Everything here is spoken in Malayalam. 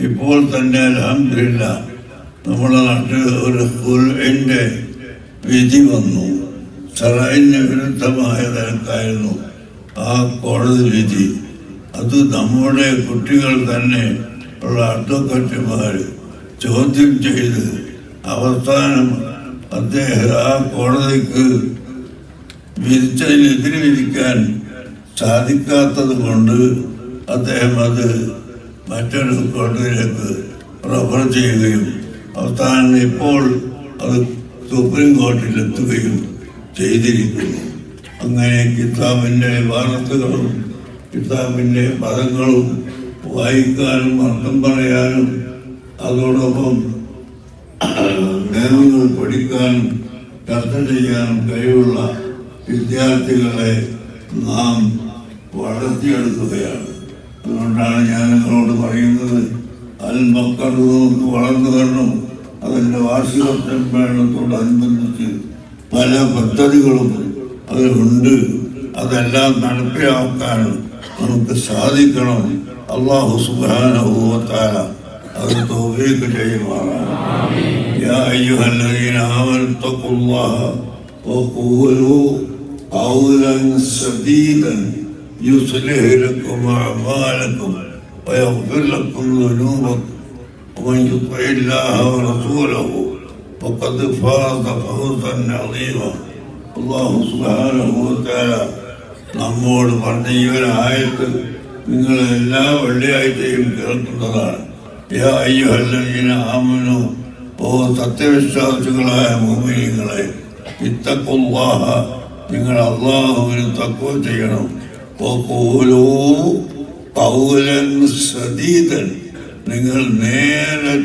ഇപ്പോൾ തന്നെ അൽഹംദുലില്ലാഹ് നമ്മുടെ നാട്ടിൽ ഒരു ഖുൽഇന്റെ വിധി വന്നു. ശറഇന് വിരുദ്ധമായ നിലക്കായിരുന്നു ആ കോടതി വിധി. അത് നമ്മുടെ കുട്ടികൾ തന്നെ ഉള്ള അഡ്വക്കറ്റുമാർ ചോദ്യം ചെയ്ത് അവസാനം അദ്ദേഹം ആ കോടതിക്ക് വിധിച്ചതിനെതിരെ വിധിക്കാൻ സാധിക്കാത്തത് കൊണ്ട് അദ്ദേഹം അത് മറ്റൊരു കോടതിയിലേക്ക് റഫർ ചെയ്യുകയും അവസാനം ഇപ്പോൾ അത് സുപ്രീം കോടതിയിലെത്തുകയും ചെയ്തിരിക്കുന്നു. അങ്ങനെ കിതാബിൻ്റെ വാർത്തകളും കിതാബിൻ്റെ പദങ്ങളും വായിക്കാനും അർത്ഥം പറയാനും അതോടൊപ്പം നിയമങ്ങൾ പഠിക്കാനും ചർച്ച ചെയ്യാനും കഴിവുള്ള വിദ്യാർത്ഥികളെ നാം വളർത്തിയെടുക്കുകയാണ്. അതുകൊണ്ടാണ് ഞാൻ നിങ്ങളോട് പറയുന്നത്, മക്കൾ വളർന്നു വരണം. അതിൻ്റെ വാർഷിക സമ്മേളനത്തോടനുബന്ധിച്ച് പല പദ്ധതികളും അതിലുണ്ട്. അതെല്ലാം നടപ്പിലാക്കാൻ നമുക്ക് സാധിക്കണം. അല്ലാഹു സുബ്ഹാനഹു വ തആല അത് തൗഫീഖ് ചെയ്യുമാറാകട്ടെ. യാ അയ്യുഹല്ലദീന ആമനൂ തഖുല്ലാഹ വഖൂലൂ ഖൗലൻ സദീദൻ യുസ്ലിഹ് ലക്കും അഅമാലക്കും വയഗ്ഫിർ ലക്കും ദുനൂബക്കും വമൻ യുതിഇല്ലാഹ വറസൂലഹു ഫഖദ് ഫാസ ഫൗസൻ അളീമാ. അല്ലാഹു സുബ്ഹാനഹു വ തആല നമ്മോട് പറഞ്ഞ ഈ ഒരു ആയത്ത് നിങ്ങൾ എല്ലാ വെള്ളിയാഴ്ചയും കേൾക്കുന്നതാണ്. യാ അയ്യുഹല്ലദീന ആമനൂ, ഓ സത്യവിശ്വാസികളായ മുഅ്മിനീങ്ങളെ, ഇത്തഖുല്ലാഹ, നിങ്ങൾ അല്ലാഹുവിനെ തഖ്വ ചെയ്യണം. വഖൂലൂ ഖൗലൻ സദീദൻ, നിങ്ങൾ നേരെ